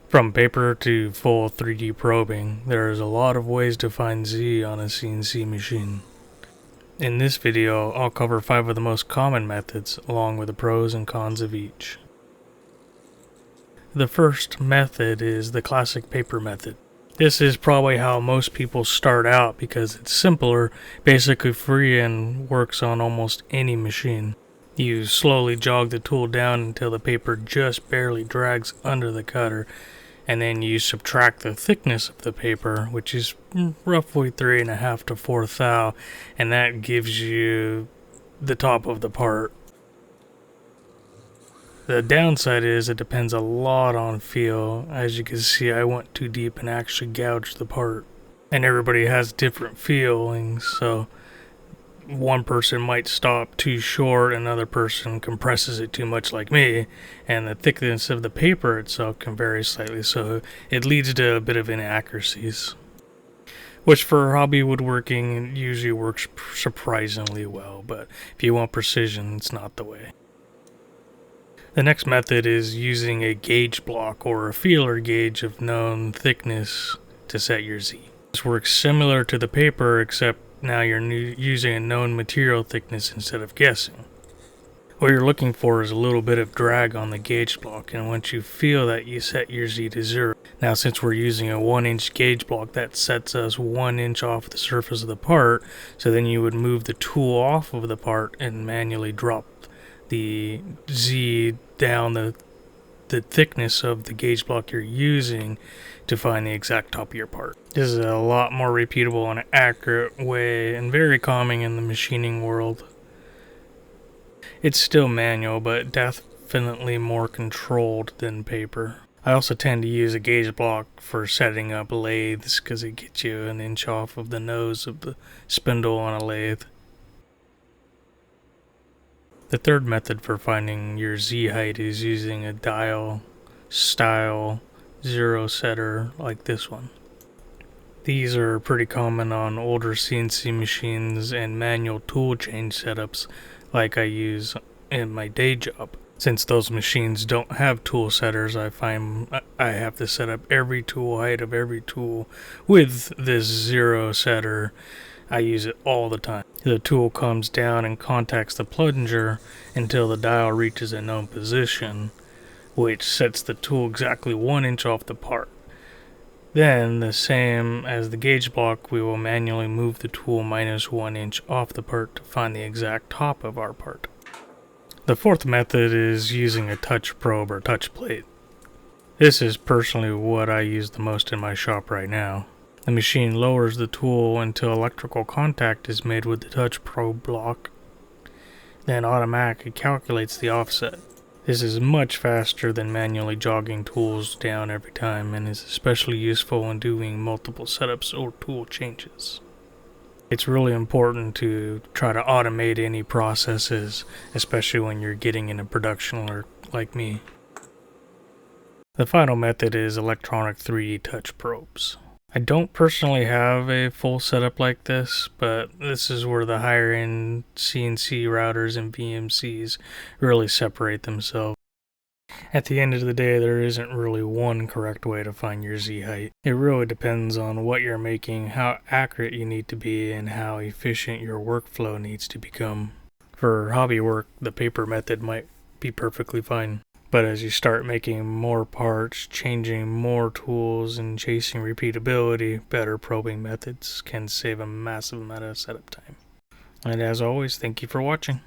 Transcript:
From paper to full 3D probing, there is a lot of ways to find Z on a CNC machine. In this video, I'll cover 5 of the most common methods, along with the pros and cons of each. The first method is the classic paper method. This is probably how most people start out because it's simpler, basically free, and works on almost any machine. You slowly jog the tool down until the paper just barely drags under the cutter, and then you subtract the thickness of the paper, which is roughly 3.5 to 4 thou, and that gives you the top of the part. The downside is it depends a lot on feel. As you can see, I went too deep and actually gouged the part. And everybody has different feelings, so one person might stop too short, another person compresses it too much like me, and the thickness of the paper itself can vary slightly, so it leads to a bit of inaccuracies. Which for hobby woodworking usually works surprisingly well, but if you want precision, it's not the way. The next method is using a gauge block or a feeler gauge of known thickness to set your Z. This works similar to the paper, except now you're using a known material thickness instead of guessing. What you're looking for is a little bit of drag on the gauge block, and once you feel that, you set your Z to 0. Now since we're using a 1-inch gauge block, that sets us 1 inch off the surface of the part, so then you would move the tool off of the part and manually drop the Z down the thickness of the gauge block you're using to find the exact top of your part. This is a lot more repeatable and accurate way, and very common in the machining world. It's still manual, but definitely more controlled than paper. I also tend to use a gauge block for setting up lathes because it gets you an inch off of the nose of the spindle on a lathe. The third method for finding your Z height is using a dial style 0 setter like this one. These are pretty common on older CNC machines and manual tool change setups like I use in my day job. Since those machines don't have tool setters, I find I have to set up every tool height of every tool with this 0 setter. I use it all the time. The tool comes down and contacts the plunger until the dial reaches a known position, which sets the tool exactly 1 inch off the part. Then, the same as the gauge block, we will manually move the tool minus 1 inch off the part to find the exact top of our part. The fourth method is using a touch probe or touch plate. This is personally what I use the most in my shop right now. The machine lowers the tool until electrical contact is made with the touch probe block, then automatically calculates the offset. This is much faster than manually jogging tools down every time, and is especially useful when doing multiple setups or tool changes. It's really important to try to automate any processes, especially when you're getting into production like me. The final method is electronic 3D touch probes. I don't personally have a full setup like this, but this is where the higher end CNC routers and VMCs really separate themselves. At the end of the day, there isn't really one correct way to find your Z height. It really depends on what you're making, how accurate you need to be, and how efficient your workflow needs to become. For hobby work, the paper method might be perfectly fine. But as you start making more parts, changing more tools, and chasing repeatability, better probing methods can save a massive amount of setup time. And as always, thank you for watching.